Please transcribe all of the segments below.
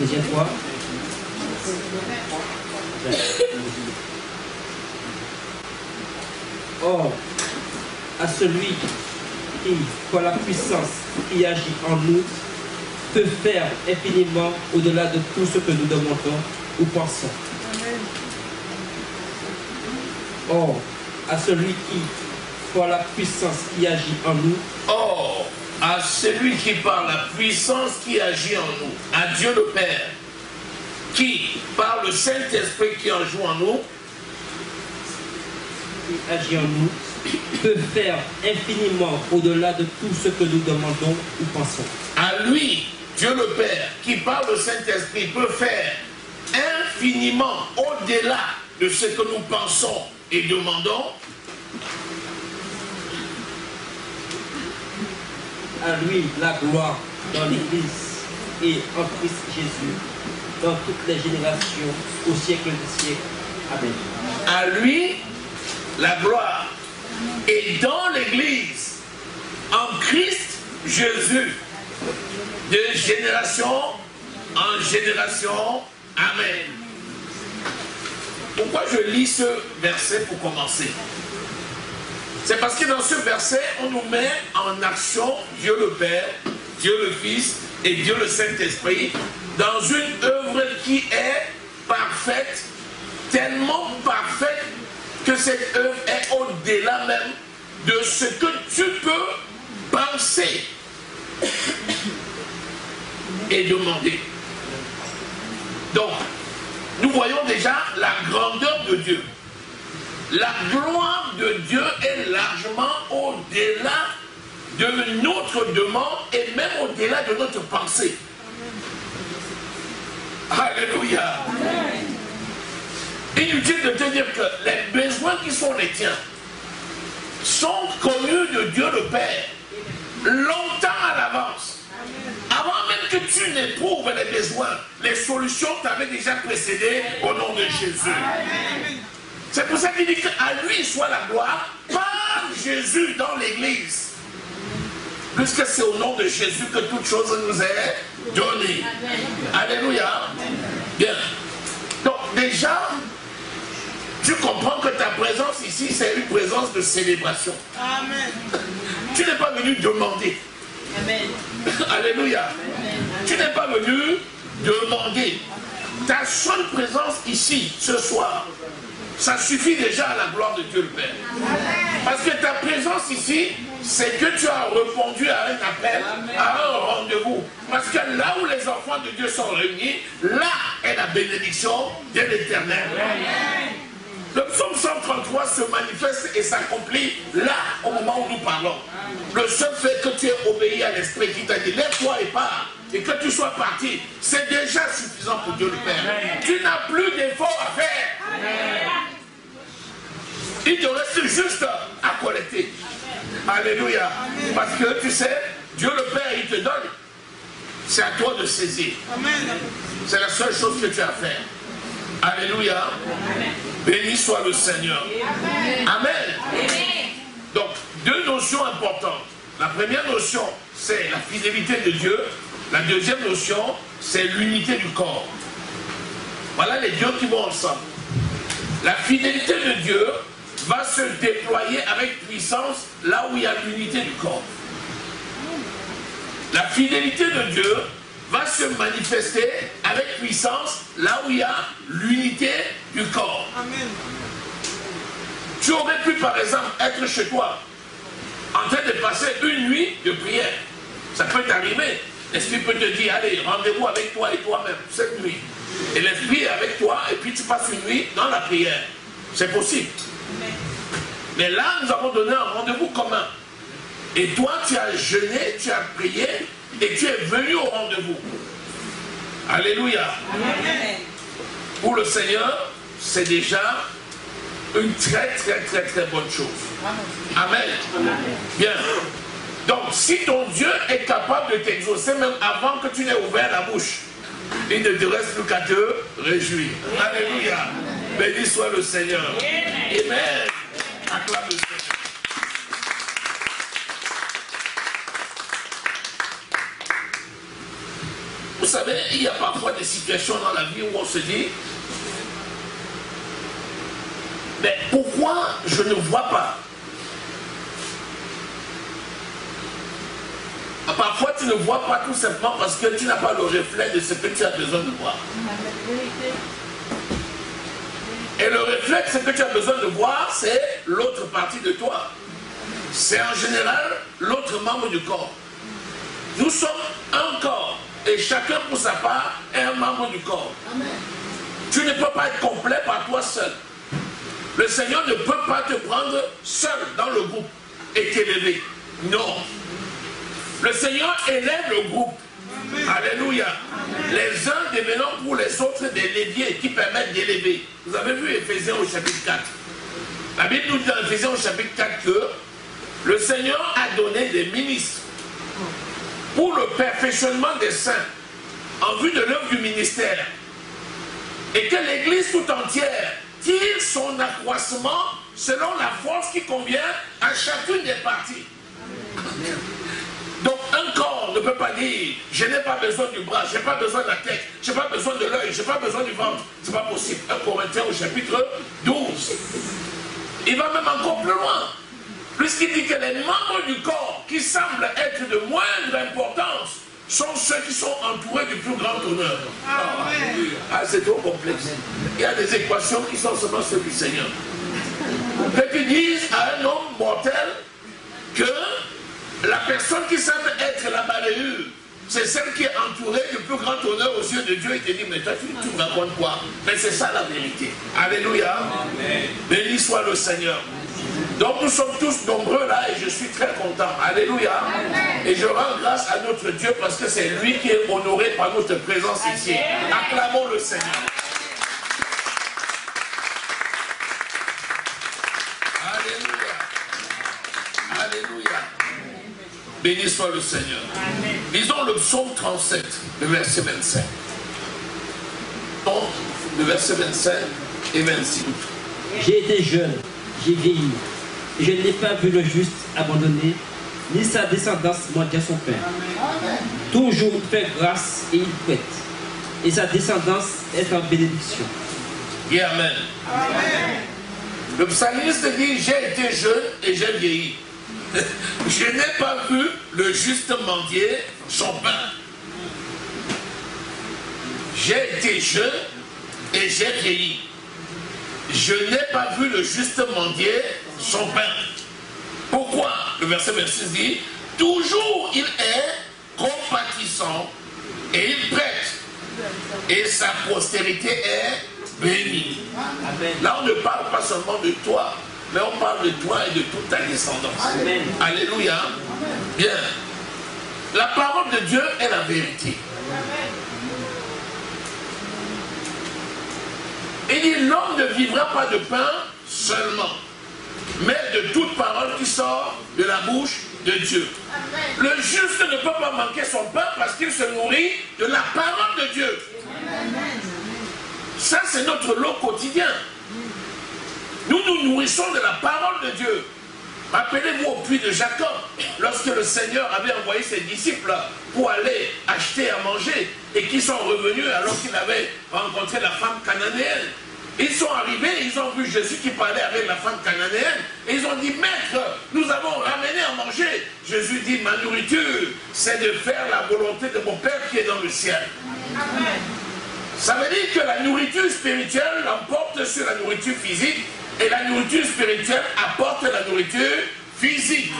Deuxième fois. Or, à celui qui, par la puissance qui agit en nous, peut faire infiniment au-delà de tout ce que nous demandons ou pensons. Or, à celui qui, par la puissance qui agit en nous, or, à celui qui par la puissance qui agit en nous, à Dieu le Père, qui par le Saint-Esprit qui en joue en nous, qui agit en nous, peut faire infiniment au-delà de tout ce que nous demandons ou pensons. À lui, Dieu le Père, qui par le Saint-Esprit peut faire infiniment au-delà de ce que nous pensons et demandons. À lui la gloire dans l'Église et en Christ Jésus, dans toutes les générations, au siècle des siècles. Amen. À lui la gloire et dans l'Église, en Christ Jésus, de génération en génération. Amen. Pourquoi je lis ce verset pour commencer? C'est parce que dans ce verset, on nous met en action Dieu le Père, Dieu le Fils et Dieu le Saint-Esprit dans une œuvre qui est parfaite, tellement parfaite que cette œuvre est au-delà même de ce que tu peux penser et demander. Donc, nous voyons déjà la grandeur de Dieu. La gloire de Dieu est largement au-delà de notre demande et même au-delà de notre pensée. Alléluia. Inutile de te dire que les besoins qui sont les tiens sont connus de Dieu le Père longtemps à l'avance. Avant même que tu n'éprouves les besoins, les solutions t'avaient déjà précédé au nom de Jésus. C'est pour ça qu'il dit qu'à lui soit la gloire par Jésus dans l'Église. Puisque c'est au nom de Jésus que toute chose nous est donnée. Alléluia. Bien. Donc déjà, tu comprends que ta présence ici, c'est une présence de célébration. Amen. Tu n'es pas venu demander. Amen. Alléluia. Amen. Tu n'es pas venu demander. Ta seule présence ici, ce soir, ça suffit déjà à la gloire de Dieu le Père. Parce que ta présence ici, c'est que tu as répondu à un appel, à un rendez-vous. Parce que là où les enfants de Dieu sont réunis, là est la bénédiction de l'Éternel. Le psaume 133 se manifeste et s'accomplit là, au moment où nous parlons. Le seul fait que tu aies obéi à l'Esprit qui t'a dit, lève-toi et pars, et que tu sois parti, c'est déjà suffisant pour Dieu le Père. Tu n'as plus d'efforts à faire. Il te reste juste à collecter. Alléluia. Parce que tu sais, Dieu le Père, il te donne. C'est à toi de saisir. C'est la seule chose que tu as à faire. Alléluia. Béni soit le Seigneur. Amen. Donc, deux notions importantes. La première notion, c'est la fidélité de Dieu. La deuxième notion, c'est l'unité du corps. Voilà les deux qui vont ensemble. La fidélité de Dieu va se déployer avec puissance là où il y a l'unité du corps. La fidélité de Dieu va se manifester avec puissance là où il y a l'unité du corps. Amen. Tu aurais pu par exemple être chez toi en train de passer une nuit de prière. Ça peut t'arriver. L'Esprit peut te dire, allez, rendez-vous avec toi et toi-même cette nuit. Et l'Esprit est avec toi et puis tu passes une nuit dans la prière. C'est possible. Mais là, nous avons donné un rendez-vous commun. Et toi, tu as jeûné, tu as prié et tu es venu au rendez-vous. Alléluia. Amen. Pour le Seigneur, c'est déjà une très bonne chose. Amen. Amen. Bien. Donc, si ton Dieu est capable de t'exaucer même avant que tu n'aies ouvert la bouche, il ne te reste plus qu'à te réjouir. Alléluia. Béni soit le Seigneur. Amen. Acclame le Seigneur. Vous savez, il y a parfois des situations dans la vie où on se dit, mais pourquoi je ne vois pas? Parfois tu ne vois pas tout simplement parce que tu n'as pas le reflet de ce que tu as besoin de voir. Et le reflet de ce que tu as besoin de voir, c'est l'autre partie de toi. C'est en général l'autre membre du corps. Nous sommes un corps et chacun pour sa part est un membre du corps. Amen. Tu ne peux pas être complet par toi seul. Le Seigneur ne peut pas te prendre seul dans le groupe et t'élever. Non. Le Seigneur élève le groupe. Amen. Alléluia. Amen. Les uns devenant pour les autres des leviers qui permettent d'élever. Vous avez vu Éphésiens au chapitre 4. La Bible nous dit dans Éphésiens au chapitre 4 que le Seigneur a donné des ministres pour le perfectionnement des saints en vue de l'œuvre du ministère. Et que l'Église tout entière tire son accroissement selon la force qui convient à chacune des parties. Amen. Donc un corps ne peut pas dire je n'ai pas besoin du bras, je n'ai pas besoin de la tête, je n'ai pas besoin de l'œil, je n'ai pas besoin du ventre. C'est pas possible. 1 Corinthiens au chapitre 12. Il va même encore plus loin. Puisqu'il dit que les membres du corps qui semblent être de moindre importance sont ceux qui sont entourés du plus grand honneur. C'est trop complexe. Il y a des équations qui sont seulement celles du Seigneur. Que tu dises à un homme mortel que la personne qui semble être la balayure, c'est celle qui est entourée du plus grand honneur aux yeux de Dieu. Il te dit, mais toi tu me racontes quoi? Mais c'est ça la vérité. Alléluia. Amen. Béni soit le Seigneur. Donc nous sommes tous nombreux là et je suis très content. Alléluia. Amen. Et je rends grâce à notre Dieu parce que c'est lui qui est honoré par notre présence ici. Amen. Acclamons le Seigneur. Alléluia. Alléluia. Béni soit le Seigneur. Amen. Lisons le psaume 37, le verset 25. Donc, le verset 25 et 26. J'ai été jeune, j'ai vieilli, et je n'ai pas vu le juste abandonné, ni sa descendance mendier son pain. Amen. Toujours il fait grâce et il prête, et sa descendance est en bénédiction. Et Amen. Amen. Le psalmiste dit, j'ai été jeune et j'ai vieilli. Je n'ai pas vu le juste mendier son pain. J'ai été jeune et j'ai vieilli. Je n'ai pas vu le juste mendier son pain. Pourquoi? Le verset 26 dit, toujours il est compatissant et il prête. Et sa postérité est bénie. Amen. Là on ne parle pas seulement de toi, mais on parle de toi et de toute ta descendance. Amen. Alléluia. Amen. Bien. La parole de Dieu est la vérité. Amen. Il dit, l'homme ne vivra pas de pain seulement, mais de toute parole qui sort de la bouche de Dieu. Amen. Le juste ne peut pas manquer son pain parce qu'il se nourrit de la parole de Dieu. Amen. Ça, c'est notre lot quotidien. Nous nous nourrissons de la parole de Dieu. Rappelez-vous au puits de Jacob, lorsque le Seigneur avait envoyé ses disciples pour aller acheter à manger et qu'ils sont revenus alors qu'il avait rencontré la femme cananéenne. Ils sont arrivés, ils ont vu Jésus qui parlait avec la femme cananéenne et ils ont dit, maître, nous avons ramené à manger. Jésus dit, ma nourriture, c'est de faire la volonté de mon Père qui est dans le ciel. Amen. Ça veut dire que la nourriture spirituelle l'emporte sur la nourriture physique et la nourriture spirituelle apporte la nourriture physique.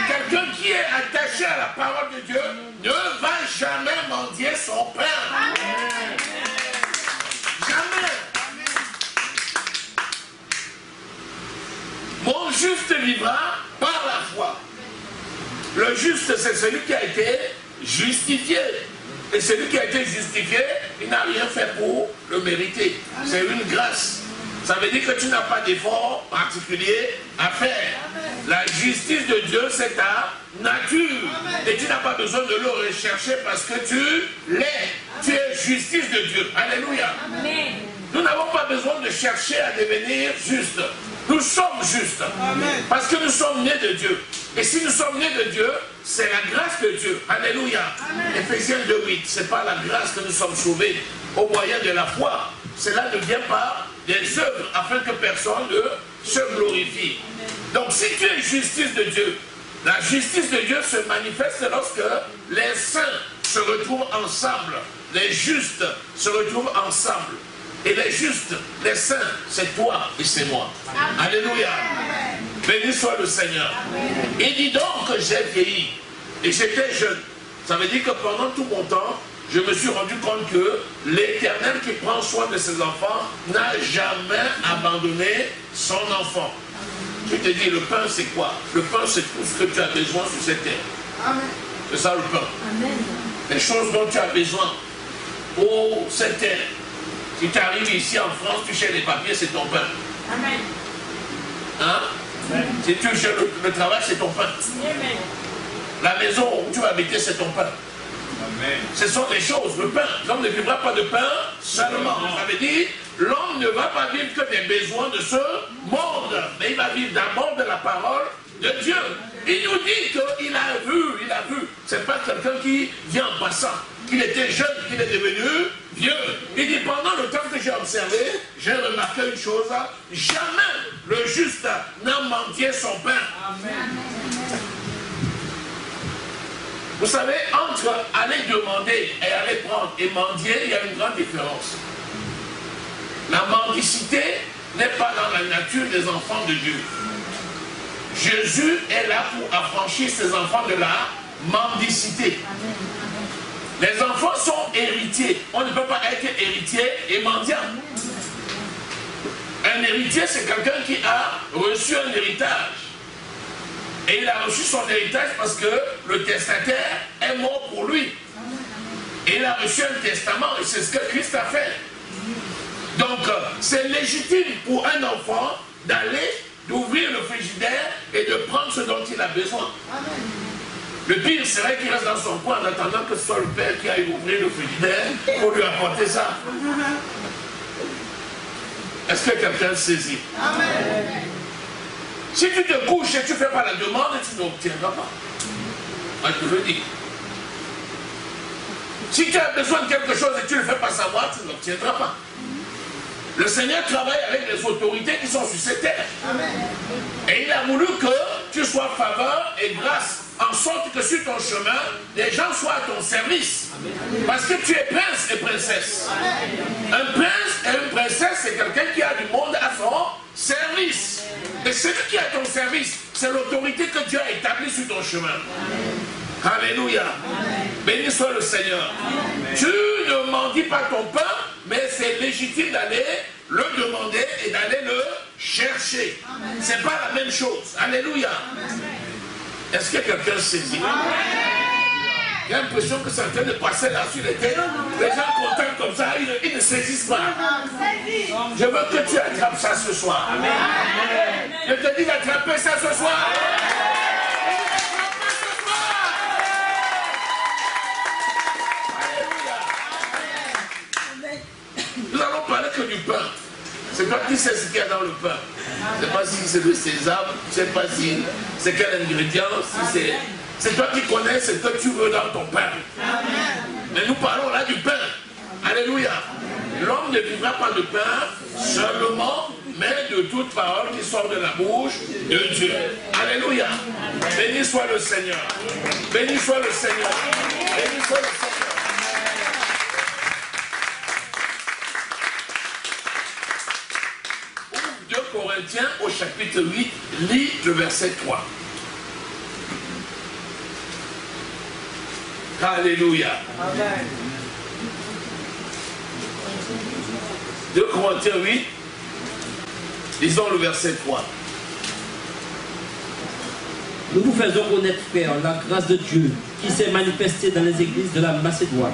Quelqu'un qui est attaché à la parole de Dieu ne va jamais mendier son pain. Amen. Jamais. Mon juste vivra par la foi. Le juste, c'est celui qui a été justifié. Et celui qui a été justifié, il n'a rien fait pour le mériter. C'est une grâce. Ça veut dire que tu n'as pas d'effort particulier à faire. La justice de Dieu, c'est ta nature. Et tu n'as pas besoin de le rechercher parce que tu l'es. Tu es justice de Dieu. Alléluia. Amen. nous n'avons pas besoin de chercher à devenir justes. Nous sommes justes. Amen. Parce que nous sommes nés de Dieu. Et si nous sommes nés de Dieu, c'est la grâce de Dieu. Alléluia. Éphésiens 2:8. C'est par la grâce que nous sommes sauvés au moyen de la foi. Cela ne vient pas des œuvres afin que personne ne se glorifie. Donc si tu es justice de Dieu, la justice de Dieu se manifeste lorsque les saints se retrouvent ensemble. Les justes se retrouvent ensemble. Et les justes, les saints, c'est toi et c'est moi. Amen. Alléluia. Amen. Béni soit le Seigneur. Amen. Il dit donc que j'ai vieilli et j'étais jeune. Ça veut dire que pendant tout mon temps, je me suis rendu compte que l'Éternel qui prend soin de ses enfants n'a jamais abandonné son enfant. Je te dis, le pain c'est quoi? Le pain c'est tout ce que tu as besoin sur cette terre. C'est ça le pain. Amen. Les choses dont tu as besoin pour cette terre. Si tu arrives ici en France, tu cherches les papiers, c'est ton pain. Amen. Hein? Amen. Si tu cherches le travail, c'est ton pain. Amen. La maison où tu vas habiter, c'est ton pain. Amen. Ce sont des choses, le pain. L'homme ne vivra pas de pain seulement. Ça veut dire, l'homme ne va pas vivre que des besoins de ce monde, mais il va vivre d'abord de la parole de Dieu. Il nous dit qu'il a vu. C'est pas quelqu'un qui vient en passant. Il était jeune, qu'il est devenu vieux. Il dit, pendant le temps que j'ai observé, j'ai remarqué une chose, jamais le juste n'a mendié son pain. Amen. Vous savez, entre aller demander et aller prendre et mendier, il y a une grande différence. La mendicité n'est pas dans la nature des enfants de Dieu. Jésus est là pour affranchir ses enfants de la mendicité. Les enfants sont héritiers. On ne peut pas être héritier et mendiant. Un héritier, c'est quelqu'un qui a reçu un héritage. Et il a reçu son héritage parce que le testataire est mort pour lui. Et il a reçu un testament et c'est ce que Christ a fait. Donc, c'est légitime pour un enfant d'aller, d'ouvrir le frigidaire et de prendre ce dont il a besoin. Amen. Le pire serait qu'il reste dans son coin en attendant que ce soit le père qui aille ouvrir le frigidaire pour lui apporter ça. Est-ce que quelqu'un saisit? Amen. Si tu te couches et tu ne fais pas la demande, tu n'obtiendras pas. Moi, je te le dis. Si tu as besoin de quelque chose et tu ne le fais pas savoir, tu n'obtiendras pas. Le Seigneur travaille avec les autorités qui sont sur cette terre. Amen. Et il a voulu que tu sois faveur et grâce, en sorte que sur ton chemin, les gens soient à ton service. Amen. Parce que tu es prince et princesse. Amen. Un prince et une princesse, c'est quelqu'un qui a du monde à son service. Et celui qui est à ton service, c'est l'autorité que Dieu a établie sur ton chemin. Amen. Alléluia. Amen. Béni soit le Seigneur. Amen. Tu ne mendies pas ton pain, mais c'est légitime d'aller le demander et d'aller le chercher. Ce n'est pas la même chose. Alléluia. Est-ce que quelqu'un saisit? J'ai l'impression que c'est en train de passer là sur les têtes. Les gens contents comme ça, ils ne saisissent pas. Je veux que tu attrapes ça ce soir. Amen. Je te dis d'attraper ça ce soir. Nous allons parler que du pain. C'est toi qui sais ce qu'il y a dans le pain. Je ne sais pas si c'est le sésame, je ne sais pas si c'est quel ingrédient, si c'est toi qui connais ce que tu veux dans ton pain. Mais nous parlons là du pain. Alléluia. L'homme ne vivra pas de pain seulement, mais de toute parole qui sort de la bouche de Dieu. Alléluia. Béni soit le Seigneur. Béni soit le Seigneur. Béni soit le Seigneur. 2 Corinthiens au chapitre 8, lis le verset 3. Alléluia. Amen. 2 Corinthiens 8, lisons le verset 3. Nous vous faisons connaître, frères, la grâce de Dieu qui s'est manifestée dans les églises de la Macédoine.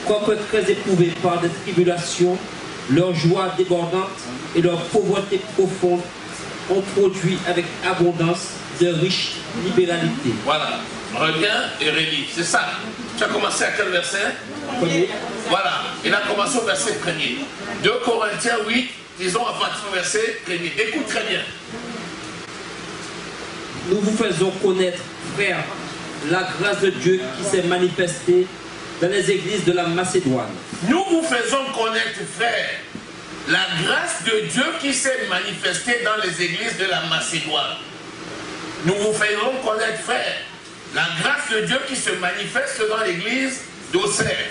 Quoique très éprouvés par des tribulations, leur joie débordante et leur pauvreté profonde ont produit avec abondance de riches libéralités. Voilà, reviens et relis, c'est ça. Tu as commencé à quel verset? Premier. Voilà, il a commencé au verset 1er. 2 Corinthiens 8, disons à partir du verset 1er. Écoute très bien. Nous vous faisons connaître, frères, la grâce de Dieu qui s'est manifestée dans les églises de la Macédoine. Nous vous faisons connaître, frères, la grâce de Dieu qui s'est manifestée dans les églises de la Macédoine. Nous vous faisons connaître, frères, la grâce de Dieu qui se manifeste dans l'église d'Auxerre.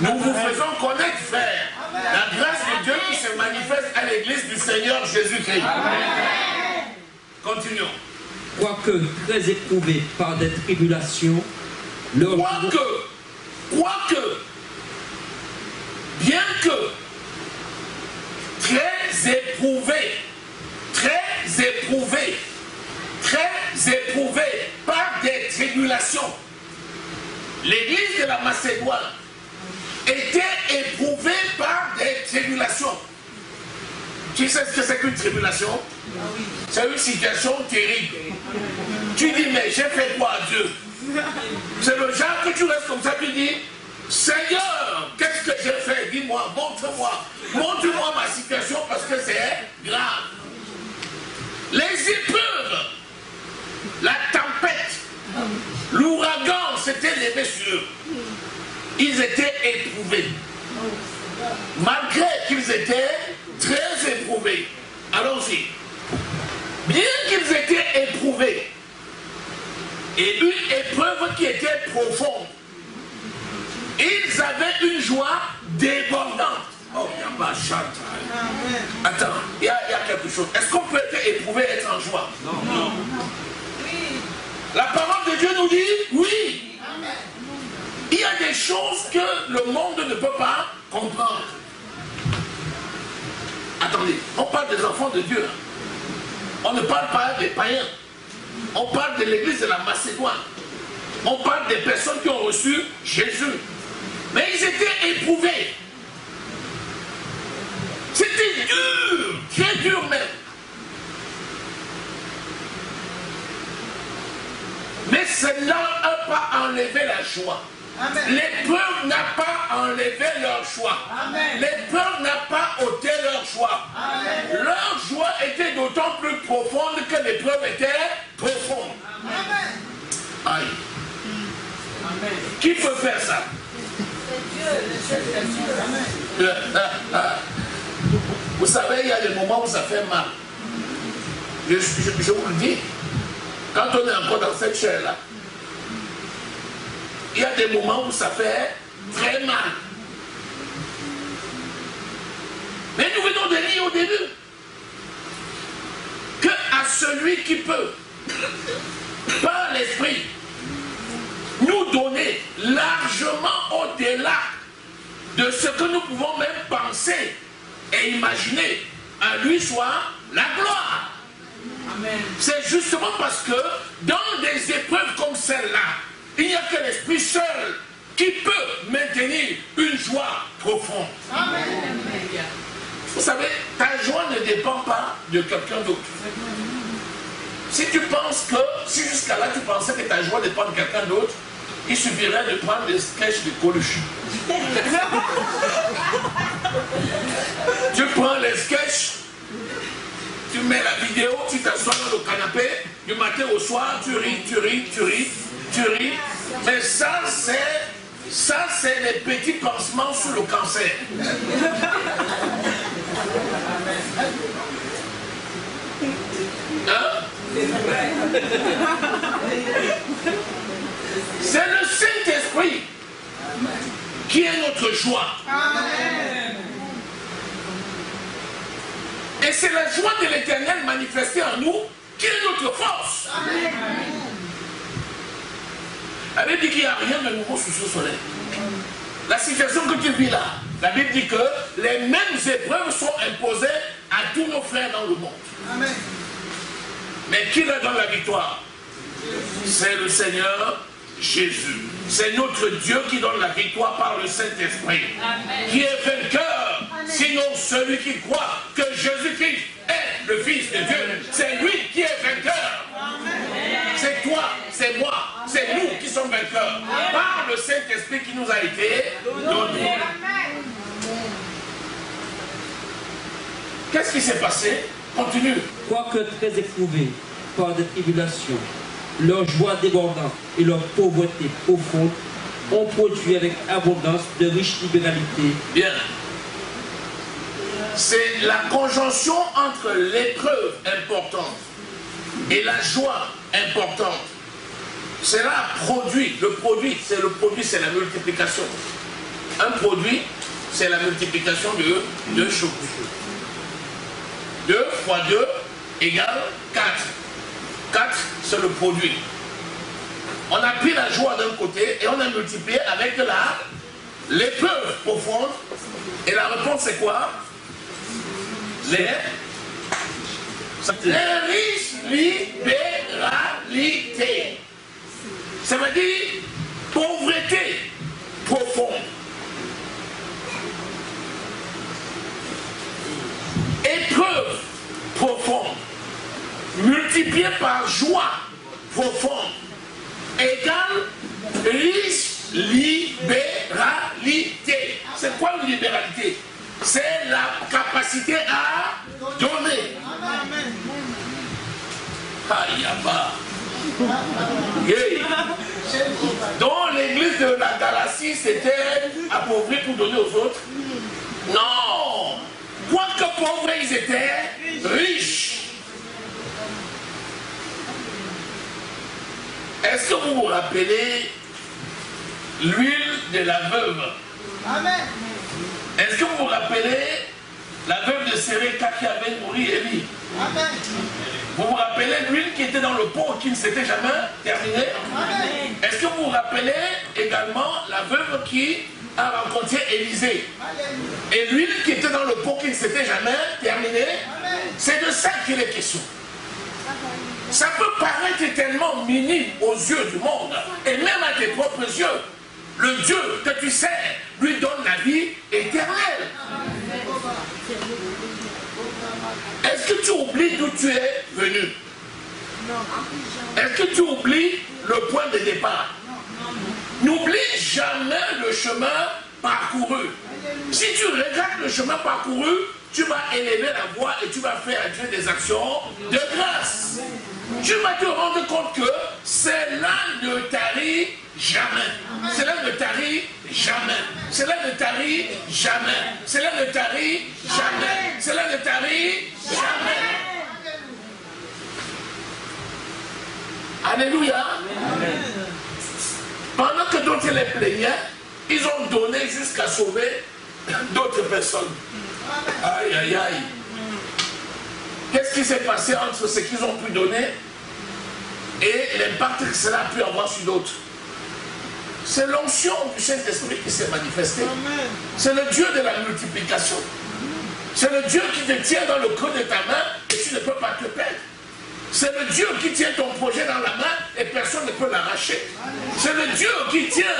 Nous vous faisons connaître, frères, la grâce de Dieu qui se manifeste à l'église du Seigneur Jésus-Christ. Continuons. Quoique très éprouvés par des tribulations, quoique, bien que très éprouvés par des tribulations, l'église de la Macédoine était éprouvée par des tribulations. Tu sais ce que c'est qu'une tribulation? C'est une situation terrible. Tu dis, mais j'ai fait quoi à Dieu? C'est le genre que tu restes comme ça, tu dis, Seigneur, qu'est-ce que j'ai fait? Dis-moi, montre-moi ma situation parce que c'est grave. Les épreuves, la tempête, l'ouragan s'était levé sur eux. Ils étaient éprouvés. Malgré qu'ils étaient très éprouvés. Allons-y. Bien qu'ils étaient éprouvés, et une épreuve qui était profonde, ils avaient une joie débordante. Oh, il n'y a pas de chant. Attends, il y a quelque chose. Est-ce qu'on peut être éprouvé et être en joie? Non. La parole de Dieu nous dit oui. Il y a des choses que le monde ne peut pas comprendre. Attendez, on parle des enfants de Dieu. On ne parle pas des païens. On parle de l'église de la Macédoine. On parle des personnes qui ont reçu Jésus. Mais ils étaient éprouvés. C'était dur, très dur même. Mais cela n'a pas enlevé la joie. L'épreuve n'a pas enlevé leur joie. L'épreuve n'a pas ôté leur joie. Amen. Leur joie était d'autant plus profonde que l'épreuve était profonde. Amen. Aïe. Amen. Qui peut faire ça? C'est Dieu. Vous savez, il y a des moments où ça fait mal. Je vous le dis. Quand on est encore dans cette chair-là, il y a des moments où ça fait très mal. Mais nous venons de lire au début que à celui qui peut, par l'esprit, nous donner largement au-delà de ce que nous pouvons même penser et imaginer, à lui soit la gloire. C'est justement parce que dans des épreuves comme celle-là, il n'y a que l'Esprit seul qui peut maintenir une joie profonde. Amen. Vous savez, ta joie ne dépend pas de quelqu'un d'autre. Si tu penses que, si jusqu'à là tu pensais que ta joie dépend de quelqu'un d'autre, il suffirait de prendre des sketchs de Coluche. Tu prends les sketchs, tu mets la vidéo, tu t'assois dans le canapé, du matin au soir, tu ris. Mais ça, c'est les petits pansements sur le cancer. Hein? C'est le Saint-Esprit qui est notre joie. Amen. Et c'est la joie de l'Éternel manifestée en nous qui est notre force. Amen. La Bible dit qu'il n'y a rien de nouveau sous ce soleil. La situation que tu vis là, la Bible dit que les mêmes épreuves sont imposées à tous nos frères dans le monde. Amen. Mais qui leur donne la victoire? C'est le Seigneur Jésus. C'est notre Dieu qui donne la victoire par le Saint-Esprit. Qui est vainqueur? Amen. Sinon celui qui croit que Jésus-Christ est le Fils de Dieu. C'est lui qui est vainqueur. C'est toi, c'est moi, c'est nous qui sommes vainqueurs. Par le Saint-Esprit qui nous a été donné. Qu'est-ce qui s'est passé? Continue. Quoique très éprouvés par des tribulations, leur joie débordante et leur pauvreté profonde ont produit avec abondance de riches libéralités. Bien. C'est la conjonction entre l'épreuve importante et la joie importante. Cela produit, le produit, c'est la multiplication. Un produit, c'est la multiplication de deux choses. 2 fois 2 égale 4. 4, c'est le produit. On a pris la joie d'un côté et on a multiplié avec l'épreuve profonde. Et la réponse, c'est quoi? Les riches libéralités. Ça veut dire pauvreté profonde. Épreuve profonde, multipliée par joie profonde, égale riche libéralité. C'est quoi une libéralité? C'est la capacité à donner. Dans l'église de la Galatie, c'était appauvri pour donner aux autres. Non! Quoique pauvres, ils étaient riches. Est-ce que vous vous rappelez l'huile de la veuve? Amen. Est-ce que vous vous rappelez la veuve de Séréka qui avait nourri Élie? Amen. Vous vous rappelez l'huile qui était dans le pot qui ne s'était jamais terminée? Amen. Est-ce que vous vous rappelez également la veuve qui a rencontré Élisée? Et l'huile qui était dans le pot qui ne s'était jamais terminée? C'est de ça qu'il est question. Ça peut paraître tellement minime aux yeux du monde, et même à tes propres yeux. Le Dieu que tu sers lui donne la vie éternelle. Est-ce que tu oublies d'où tu es venu? Est-ce que tu oublies le point de départ? N'oublie jamais le chemin parcouru. Si tu regrettes le chemin parcouru, tu vas élever la voix et tu vas faire à Dieu des actions de grâce. Tu vas te rendre compte que cela ne tarit jamais. Cela ne tarit jamais. Cela ne tarit jamais. Cela ne tarit jamais. Cela ne tarit jamais. Alléluia. Pendant que d'autres les plaignaient, ils ont donné jusqu'à sauver d'autres personnes. Aïe, aïe, aïe. Qu'est-ce qui s'est passé entre ce qu'ils ont pu donner et l'impact que cela a pu avoir sur d'autres? C'est l'onction du Saint-Esprit qui s'est manifestée. C'est le Dieu de la multiplication. C'est le Dieu qui te tient dans le creux de ta main et tu ne peux pas te perdre. C'est le Dieu qui tient ton projet dans la main et personne ne peut l'arracher. C'est le Dieu qui tient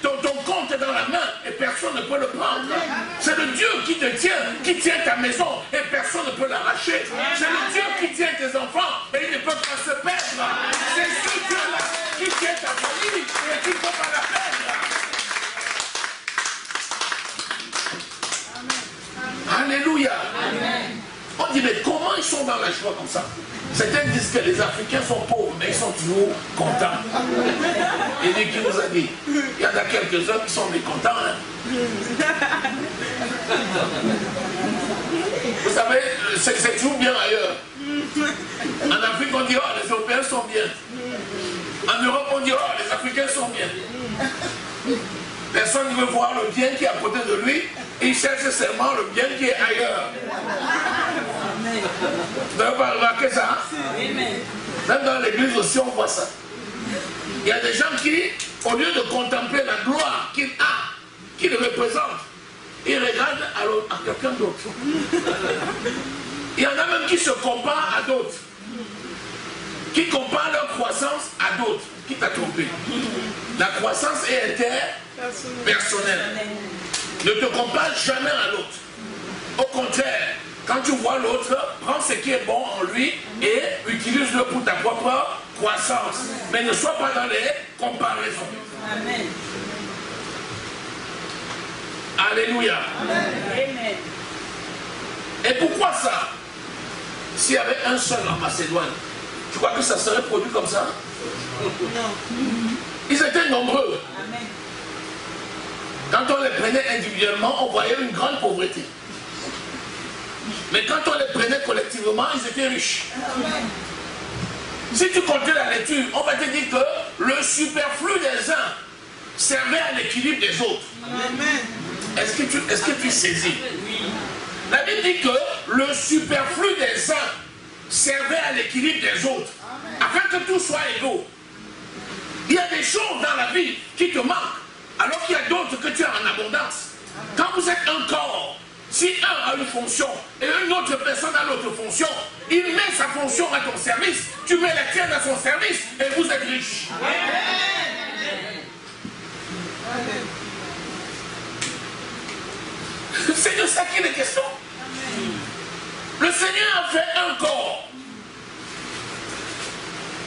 ton compte dans la main et personne ne peut le prendre. C'est le Dieu qui te tient, qui tient ta maison et personne ne peut l'arracher. C'est le Dieu qui tient tes enfants et ils ne peuvent pas se perdre. C'est ce Dieu-là qui tient ta famille et qui ne peut pas la perdre. Alléluia. Amen. On dit, mais comment ils sont dans la joie comme ça? Certains disent que les Africains sont pauvres, mais ils sont toujours contents. Et lui qui nous a dit, il y en a quelques-uns qui sont mécontents. Hein? Vous savez, c'est toujours bien ailleurs. En Afrique, on dit, oh, les Européens sont bien. En Europe, on dit, oh, les Africains sont bien. Personne ne veut voir le bien qui est à côté de lui. Il cherche seulement le bien qui est ailleurs. Vous n'avez pas remarqué ça? Même dans l'église aussi, on voit ça. Il y a des gens qui, au lieu de contempler la gloire qu'il a, qu'il représente, ils regardent à quelqu'un d'autre. Il y en a même qui se comparent à d'autres. Qui comparent leur croissance à d'autres. Qui t'a trompé? La croissance est interpersonnelle. Ne te compare jamais à l'autre. Au contraire, quand tu vois l'autre, prends ce qui est bon en lui et utilise-le pour ta propre croissance. Mais ne sois pas dans les comparaisons. Amen. Alléluia. Amen. Et pourquoi ça? S'il y avait un seul en Macédoine, tu crois que ça serait produit comme ça? Non. Ils étaient nombreux. Amen. Quand on les prenait individuellement, on voyait une grande pauvreté. Mais quand on les prenait collectivement, ils étaient riches. Amen. Si tu continues la lecture, on va te dire que le superflu des uns servait à l'équilibre des autres. Amen. Est-ce que tu saisis? La Bible dit que le superflu des uns servait à l'équilibre des autres, afin que tout soit égaux. Il y a des choses dans la vie qui te manquent, alors qu'il y a d'autres que tu as en abondance. Quand vous êtes un corps, si un a une fonction et une autre personne a l'autre fonction, il met sa fonction à ton service, tu mets la tienne à son service et vous êtes riche. C'est de ça qu'il est question. Le Seigneur a fait un corps.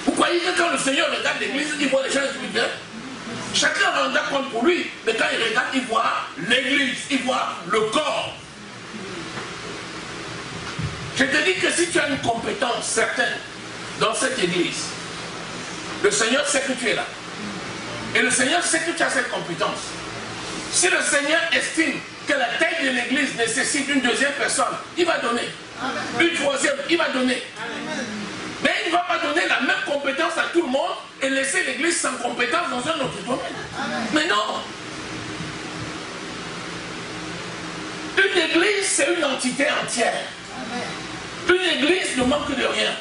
Vous croyez que quand le Seigneur regarde l'église, il voit les gens individuels? Chacun rendra compte pour lui, mais quand il regarde, il voit l'église, il voit le corps. Je te dis que si tu as une compétence certaine dans cette église, le Seigneur sait que tu es là. Et le Seigneur sait que tu as cette compétence. Si le Seigneur estime que la taille de l'église nécessite une deuxième personne, il va donner. Une troisième, il va donner. Mais il ne va pas donner la même compétence à tout le monde et laisser l'église sans compétence dans un autre domaine. Mais non. Une église, c'est une entité entière. Une église ne manque de rien.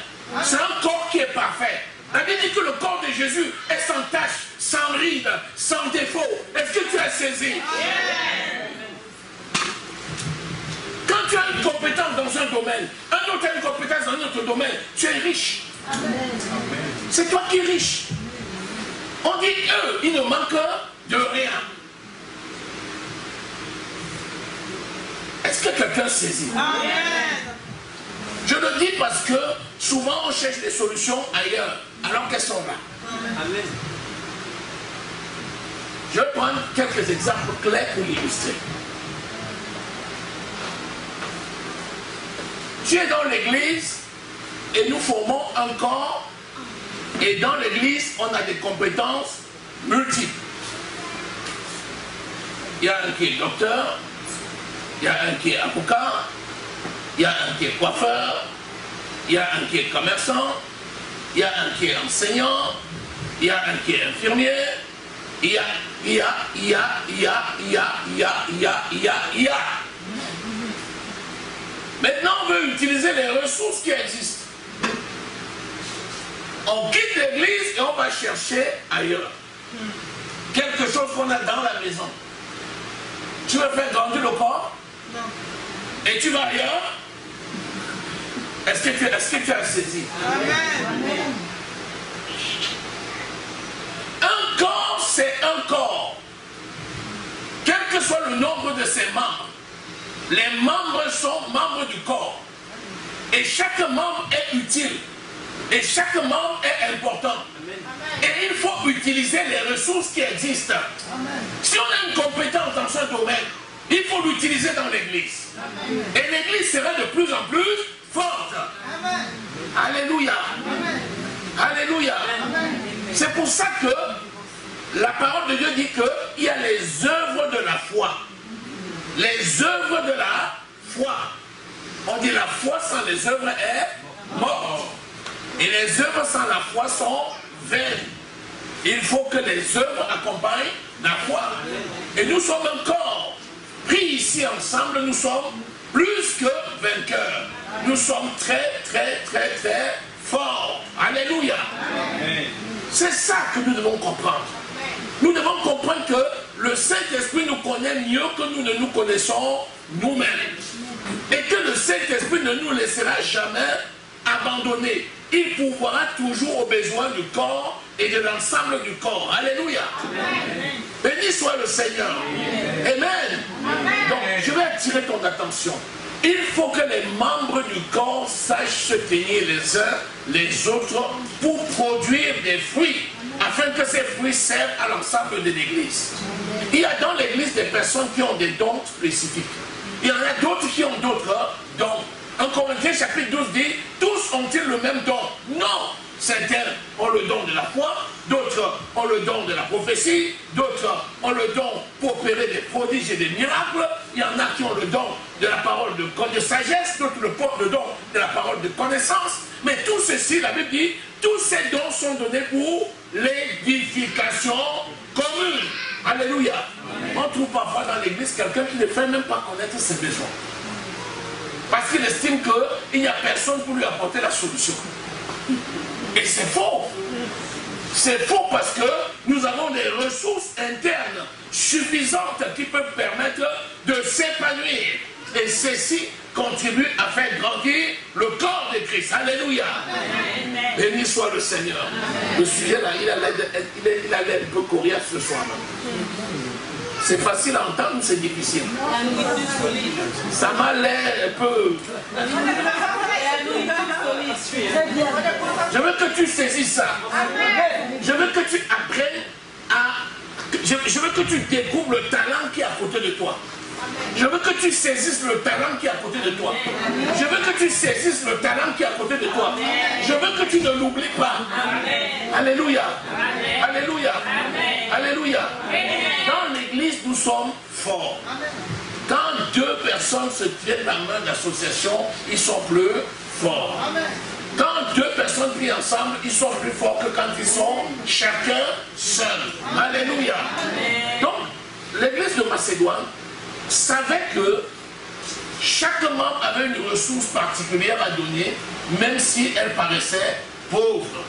C'est un corps qui est parfait. La Bible dit que le corps de Jésus est sans tache, sans ride, sans défaut. Est-ce que tu as saisi? Quand tu as une compétence dans un domaine, un autre a une compétence dans un autre domaine, tu es riche. C'est toi qui es riche. On dit eux, ils ne manquent de rien. Est-ce que quelqu'un saisit? Je le dis parce que souvent on cherche des solutions ailleurs, alors qu'elles sont là. Amen. Je vais prendre quelques exemples clairs pour l'illustrer. Tu es dans l'église et nous formons un corps, et dans l'église on a des compétences multiples. Il y a un qui est docteur, il y a un qui est avocat, il y a un qui est coiffeur, il y a un qui est commerçant, il y a un qui est enseignant, il y a un qui est infirmier, il y a. Maintenant, on veut utiliser les ressources qui existent. On quitte l'église et on va chercher ailleurs. Quelque chose qu'on a dans la maison. Tu veux faire grandir le corps? Non. Et tu vas ailleurs? Est-ce que tu as saisi? Amen. Un corps, c'est un corps. Quel que soit le nombre de ses membres, les membres sont membres du corps. Et chaque membre est utile. Et chaque membre est important. Et il faut utiliser les ressources qui existent. Si on a une compétence dans ce domaine, il faut l'utiliser dans l'église. Et l'église sera de plus en plus forte. Alléluia. Alléluia. C'est pour ça que la parole de Dieu dit qu'il y a les œuvres de la foi. Les œuvres de la foi. On dit la foi sans les œuvres est morte. Et les œuvres sans la foi sont vaines. Il faut que les œuvres accompagnent la foi. Et nous sommes un corps. Pris ici ensemble, nous sommes plus que vainqueurs. Nous sommes très, très, très, très forts. Alléluia. C'est ça que nous devons comprendre. Nous devons comprendre que le Saint-Esprit nous connaît mieux que nous ne nous connaissons nous-mêmes. Et que le Saint-Esprit ne nous laissera jamais abandonner. Il pourvoira toujours aux besoins du corps et de l'ensemble du corps. Alléluia. Béni soit le Seigneur. Amen. Amen. Donc, je vais attirer ton attention. Il faut que les membres du corps sachent se tenir les uns les autres pour produire des fruits, afin que ces fruits servent à l'ensemble de l'Église. Il y a dans l'Église des personnes qui ont des dons spécifiques. Il y en a d'autres qui ont d'autres dons. 1 Corinthiens chapitre 12 dit, tous ont-ils le même don? Non! Certains ont le don de la foi, d'autres ont le don de la prophétie, d'autres ont le don pour opérer des prodiges et des miracles. Il y en a qui ont le don de la parole de sagesse, d'autres le don de la parole de connaissance. Mais tout ceci, la Bible dit, tous ces dons sont donnés pour l'édification commune. Alléluia. On trouve parfois dans l'église quelqu'un qui ne fait même pas connaître ses besoins. Parce qu'il estime qu'il n'y a personne pour lui apporter la solution. Et c'est faux. C'est faux parce que nous avons des ressources internes suffisantes qui peuvent permettre de s'épanouir. Et ceci contribue à faire grandir le corps de Christ. Alléluia. Béni soit le Seigneur. Le sujet là, il a l'air un peu coriace ce soir. C'est facile à entendre ou c'est difficile? Ça m'a l'air un peu... Je veux que tu saisisses ça. Je veux que tu apprennes à... Je veux que tu découvres le talent qui est à côté de toi. Je veux que tu saisisses le talent qui est à côté de toi. Je veux que tu saisisses le talent qui est à côté de toi. Je veux que tu ne l'oublies pas. Alléluia. Alléluia. Alléluia. Dans l'église, nous sommes forts. Quand deux personnes se tiennent la main d'association, ils sont plus forts. Quand deux personnes prient ensemble, ils sont plus forts que quand ils sont chacun seul. Alléluia. Donc, l'église de Macédoine savait que chaque membre avait une ressource particulière à donner, même si elle paraissait pauvre.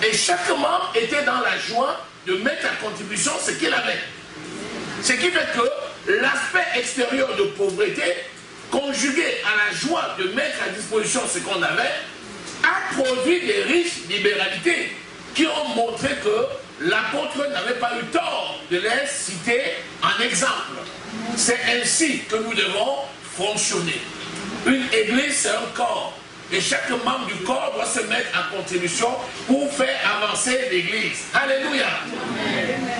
Et chaque membre était dans la joie de mettre à contribution ce qu'il avait. Ce qui fait que l'aspect extérieur de pauvreté, conjugué à la joie de mettre à disposition ce qu'on avait, a produit des riches libéralités qui ont montré que l'apôtre n'avait pas eu tort de les citer en exemple. C'est ainsi que nous devons fonctionner. Une église, c'est un corps. Et chaque membre du corps doit se mettre en contribution pour faire avancer l'église. Alléluia.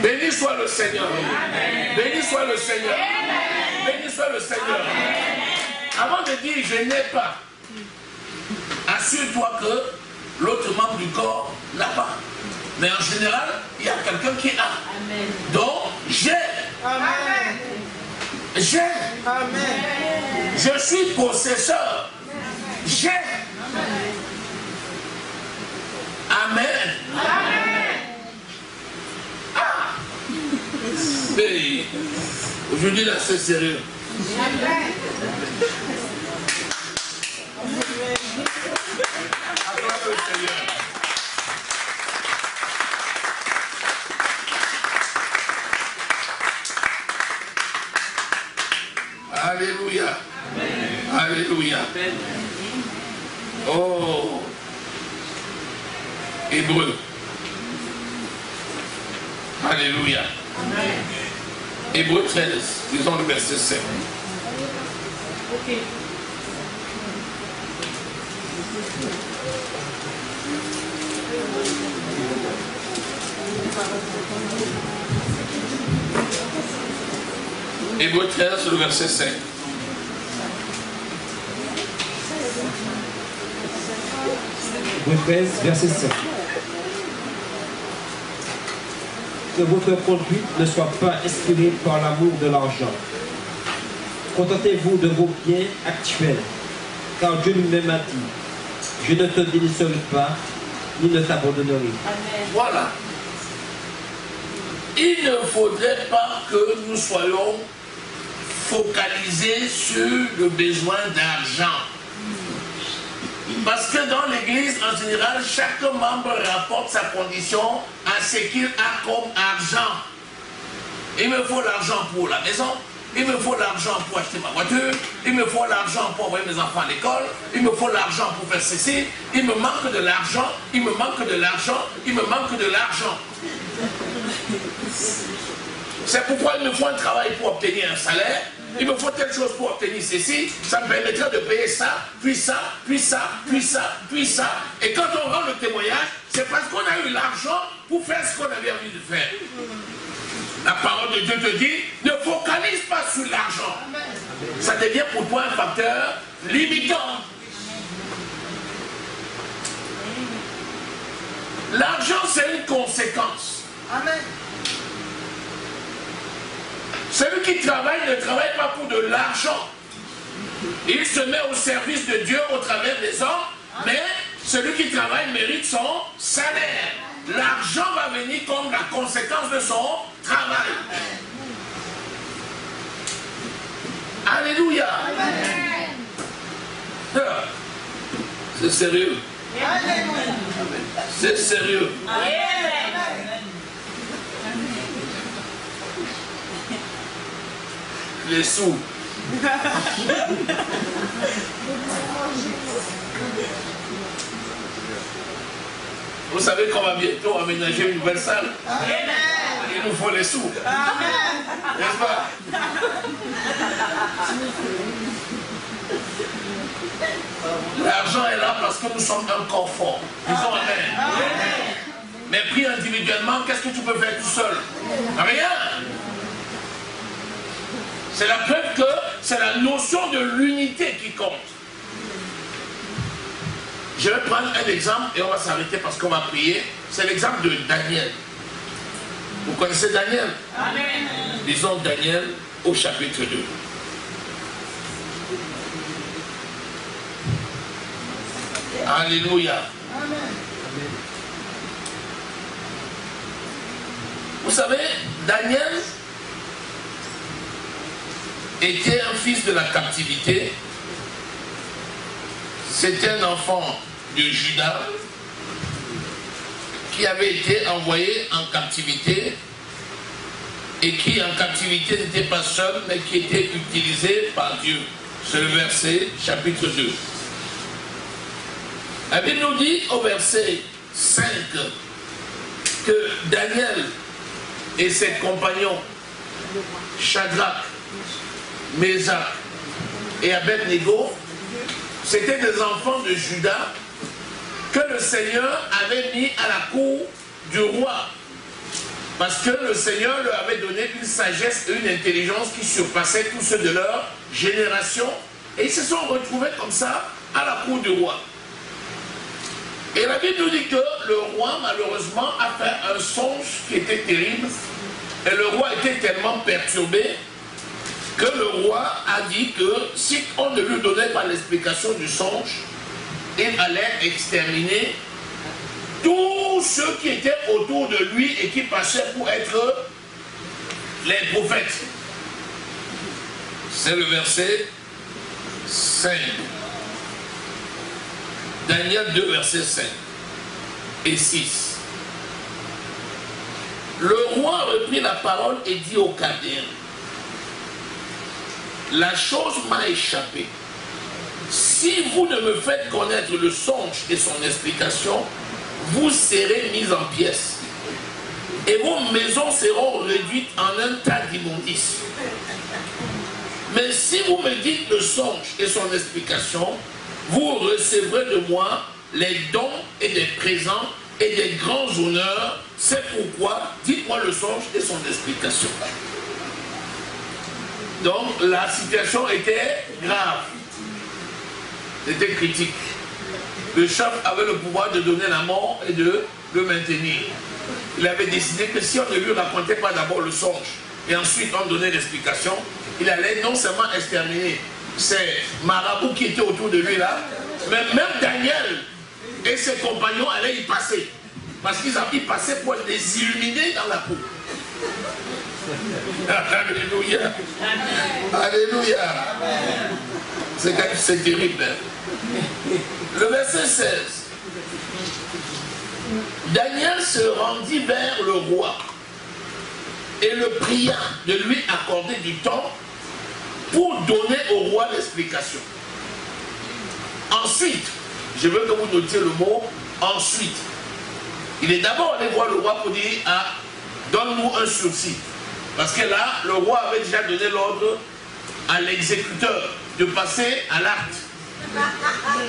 Béni soit le Seigneur. Béni soit le Seigneur. Béni soit le Seigneur. Avant de dire je n'ai pas, assure-toi que l'autre membre du corps n'a pas. Mais en général, il y a quelqu'un qui a. Amen. Donc, j'ai. Amen. J'ai. Amen. Je suis possesseur. J'ai. Amen. Amen. Ah. Mais aujourd'hui, là, c'est sérieux. Amen. Acclame le Seigneur. Alléluia. Amen. Alléluia. Amen. Oh. Hébreu. Alléluia. Amen. Hébreu 13, disons le verset 7. Ok. Hébreu 13, le verset 5. Hébreu 13, verset 5. Que votre conduite ne soit pas inspirée par l'amour de l'argent. Contentez-vous de vos biens actuels, car Dieu lui-même a dit, je ne te délaisserai pas, ni ne t'abandonnerai. Voilà. Il ne faudrait pas que nous soyons focalisés sur le besoin d'argent. Parce que dans l'église, en général, chaque membre rapporte sa condition à ce qu'il a comme argent. Il me faut l'argent pour la maison, il me faut l'argent pour acheter ma voiture, il me faut l'argent pour envoyer mes enfants à l'école, il me faut l'argent pour faire ceci, il me manque de l'argent, il me manque de l'argent, il me manque de l'argent. C'est pourquoi il me faut un travail pour obtenir un salaire. Il me faut telle chose pour obtenir ceci. Ça me permettra de payer ça, puis ça, puis ça, puis ça, puis ça. Et quand on rend le témoignage, c'est parce qu'on a eu l'argent pour faire ce qu'on avait envie de faire. La parole de Dieu te dit, ne focalise pas sur l'argent. Ça devient pour toi un facteur limitant. L'argent, c'est une conséquence. Amen. Celui qui travaille ne travaille pas pour de l'argent. Il se met au service de Dieu au travers des hommes, mais celui qui travaille mérite son salaire. L'argent va venir comme la conséquence de son travail. Alléluia. C'est sérieux. C'est sérieux. Les sous. Vous savez qu'on va bientôt aménager une nouvelle salle. Il nous faut les sous. N'est-ce pas? L'argent est là parce que nous sommes un confort. Disons amen. Mais pris individuellement, qu'est-ce que tu peux faire tout seul? Rien. C'est la preuve que c'est la notion de l'unité qui compte. Je vais prendre un exemple et on va s'arrêter parce qu'on va prier. C'est l'exemple de Daniel. Vous connaissez Daniel? Amen. Lisons Daniel au chapitre 2. Alléluia. Amen. Vous savez, Daniel était un fils de la captivité. C'était un enfant de Juda qui avait été envoyé en captivité et qui en captivité n'était pas seul mais qui était utilisé par Dieu. C'est le verset chapitre 2. La Bible nous dit au verset 5 que Daniel et ses compagnons Shadrach, Meshach et Abednego, c'étaient des enfants de Juda que le Seigneur avait mis à la cour du roi. Parce que le Seigneur leur avait donné une sagesse et une intelligence qui surpassaient tous ceux de leur génération. Et ils se sont retrouvés comme ça à la cour du roi. Et la Bible nous dit que le roi, malheureusement, a fait un songe qui était terrible. Et le roi était tellement perturbé que le roi a dit que si on ne lui donnait pas l'explication du songe, il allait exterminer tous ceux qui étaient autour de lui et qui passaient pour être les prophètes. C'est le verset 5. Daniel 2, verset 5 et 6. Le roi reprit la parole et dit aux Chaldéens: la chose m'a échappé. Si vous ne me faites connaître le songe et son explication, vous serez mis en pièces. Et vos maisons seront réduites en un tas d'immondices. Mais si vous me dites le songe et son explication, vous recevrez de moi les dons et des présents et des grands honneurs. C'est pourquoi, dites-moi le songe et son explication. Donc la situation était grave. C'était critique. Le chef avait le pouvoir de donner la mort et de le maintenir. Il avait décidé que si on ne lui racontait pas d'abord le songe et ensuite on donnait l'explication, il allait non seulement exterminer ces marabouts qui étaient autour de lui là, mais même Daniel et ses compagnons allaient y passer. Parce qu'ils avaient passé pour les illuminer dans la cour. Alléluia. Alléluia. C'est terrible. Hein? Le verset 16. Daniel se rendit vers le roi et le pria de lui accorder du temps pour donner au roi l'explication. Ensuite, je veux que vous notiez le mot ensuite. Il est d'abord allé voir le roi pour dire: ah, donne-nous un sursis. Parce que là, le roi avait déjà donné l'ordre à l'exécuteur de passer à l'acte.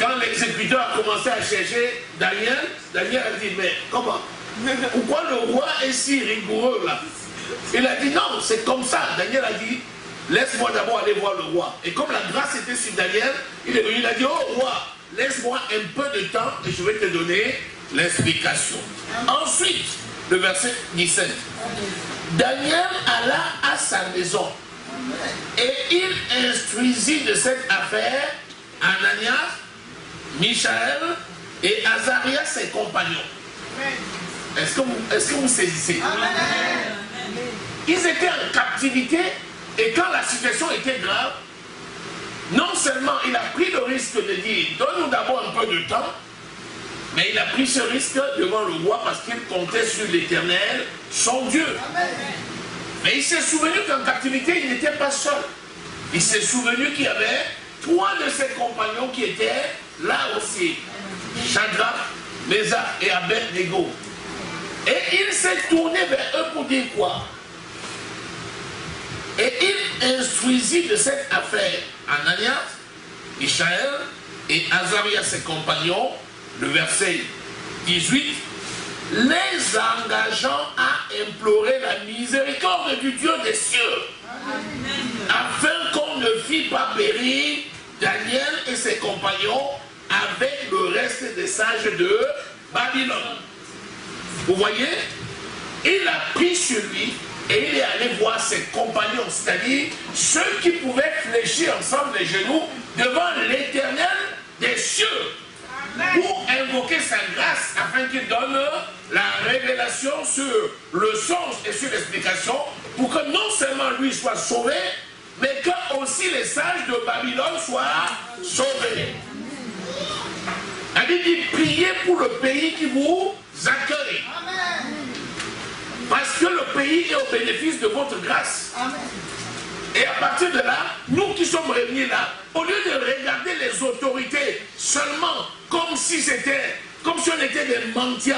Quand l'exécuteur a commencé à chercher Daniel, Daniel a dit, mais comment? Pourquoi le roi est si rigoureux là? Il a dit, non, c'est comme ça. Daniel a dit, laisse-moi d'abord aller voir le roi. Et comme la grâce était sur Daniel, il est venu, il a dit, oh roi, laisse-moi un peu de temps et je vais te donner l'explication. Ensuite, le verset 17. Daniel alla à sa maison et il instruisit de cette affaire Ananias, Michaël et Azarias ses compagnons. Est-ce que vous saisissez? Ils étaient en captivité et quand la situation était grave, non seulement il a pris le risque de dire donne-nous d'abord un peu de temps, mais il a pris ce risque devant le roi parce qu'il comptait sur l'Éternel, son Dieu. Mais il s'est souvenu qu'en captivité, il n'était pas seul. Il s'est souvenu qu'il y avait 3 de ses compagnons qui étaient là aussi. Shadrach, Meshach et Abed-Nego. Et il s'est tourné vers eux pour dire quoi? Et il instruisit de cette affaire Ananias, Michaël et Azarias ses compagnons, le verset 18, les engageant à implorer la miséricorde du Dieu des cieux, afin qu'on ne fît pas périr Daniel et ses compagnons avec le reste des sages de Babylone. Vous voyez, il a pris sur lui et il est allé voir ses compagnons, c'est-à-dire ceux qui pouvaient fléchir ensemble les genoux devant l'Éternel des cieux pour invoquer sa grâce afin qu'il donne la révélation sur le sens et sur l'explication pour que non seulement lui soit sauvé, mais que aussi les sages de Babylone soient sauvés. Il dit, priez pour le pays qui vous accueille. Parce que le pays est au bénéfice de votre grâce. Et à partir de là, nous qui sommes réunis là, au lieu de regarder les autorités seulement comme si on était des mendiants,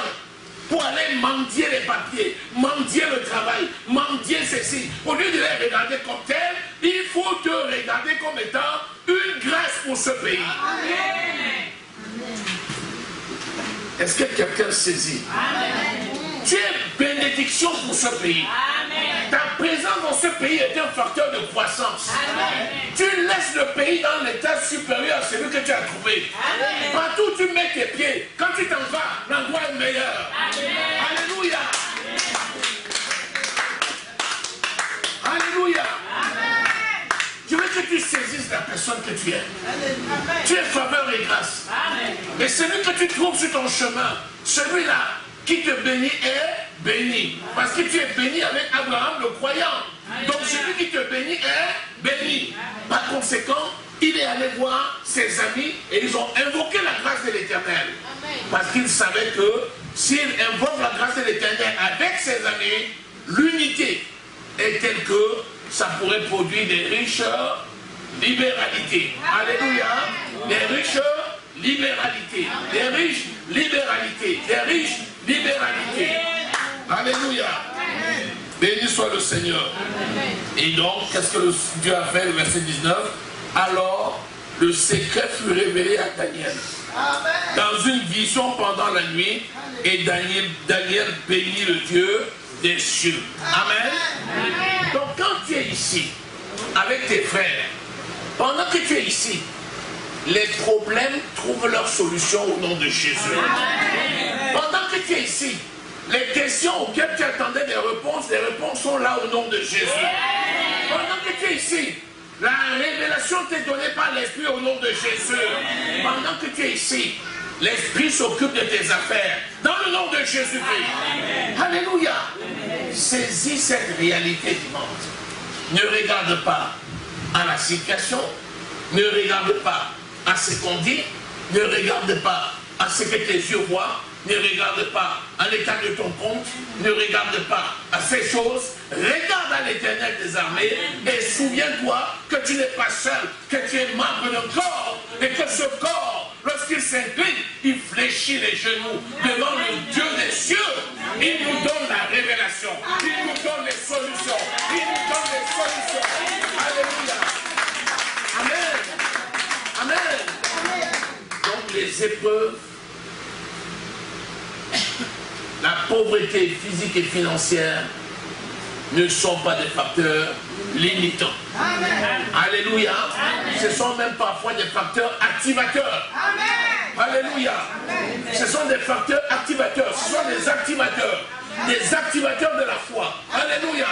pour aller mendier les papiers, mendier le travail, mendier ceci, au lieu de les regarder comme tels, il faut te regarder comme étant une grâce pour ce pays. Amen. Est-ce que quelqu'un saisit? Amen. Tu es bénédiction pour ce pays. Amen. Ta présence dans ce pays est un facteur de croissance. Amen. Tu laisses le pays dans l'état supérieur à celui que tu as trouvé. Amen. Partout où tu mets tes pieds, quand tu t'en vas, l'endroit est meilleur. Amen. Alléluia. Amen. Alléluia. Amen. Je veux que tu saisisses la personne que tu es. Amen. Tu es faveur et grâce. Amen. Et celui que tu trouves sur ton chemin, celui-là qui te bénit est béni. Parce que tu es béni avec Abraham le croyant. Donc celui qui te bénit est béni. Par conséquent, il est allé voir ses amis et ils ont invoqué la grâce de l'Éternel. Parce qu'ils savaient que s'ils invoquent la grâce de l'Éternel avec ses amis, l'unité est telle que ça pourrait produire des riches libéralités. Alléluia. Des riches libéralités. Des riches libéralités. Des riches libéralité. Alléluia. Béni soit le Seigneur. Et donc, qu'est-ce que Dieu a fait, le verset 19? Alors, le secret fut révélé à Daniel. Dans une vision pendant la nuit, et Daniel bénit le Dieu des cieux. Amen. Donc, quand tu es ici, avec tes frères, pendant que tu es ici, les problèmes trouvent leur solution au nom de Jésus. Pendant que tu es ici, les questions auxquelles tu attendais des réponses, les réponses sont là au nom de Jésus. Pendant que tu es ici, la révélation t'est donnée par l'Esprit au nom de Jésus. Pendant que tu es ici, l'Esprit s'occupe de tes affaires dans le nom de Jésus-Christ. Alléluia. Saisis cette réalité vivante. Ne regarde pas à la situation, ne regarde pas à ce qu'on dit, ne regarde pas à ce que tes yeux voient, ne regarde pas à l'état de ton compte, ne regarde pas à ces choses, regarde à l'Éternel des armées et souviens-toi que tu n'es pas seul, que tu es membre d'un corps et que ce corps, lorsqu'il s'incline, il fléchit les genoux devant le Dieu des cieux. Il nous donne la révélation, il nous donne les solutions, il épreuves, la pauvreté physique et financière ne sont pas des facteurs limitants. Amen. Alléluia. Amen. Ce sont même parfois des facteurs activateurs. Amen. Alléluia. Amen. Ce sont des facteurs activateurs. Ce sont des activateurs. Des activateurs de la foi. Alléluia.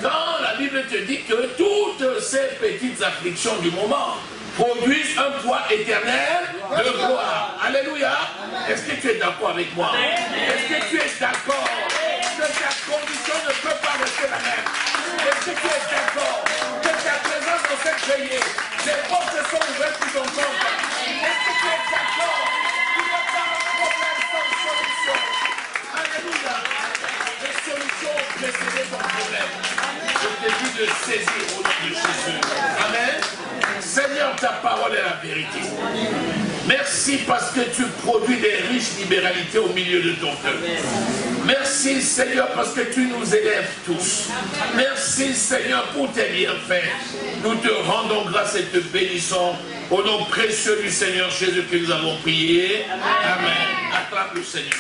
Quand la Bible te dit que toutes ces petites afflictions du moment produisent un poids éternel de gloire. Alléluia. Est-ce que tu es d'accord avec moi? Est-ce que tu es d'accord que ta condition ne peut pas rester la même? Est-ce que tu es d'accord que ta présence dans cette veillée, les portes sont ouvertes pour ton compte? Est-ce que tu es d'accord qu'il n'y a pas un problème sans solution? Alléluia. Les solutions précédent ton problème. Je te dis de saisir au nom de Jésus. Amen. Seigneur, ta parole est la vérité. Merci parce que tu produis des riches libéralités au milieu de ton peuple. Merci Seigneur parce que tu nous élèves tous. Merci Seigneur pour tes bienfaits. Nous te rendons grâce et te bénissons. Au nom précieux du Seigneur Jésus que nous avons prié. Amen. Acclame le Seigneur.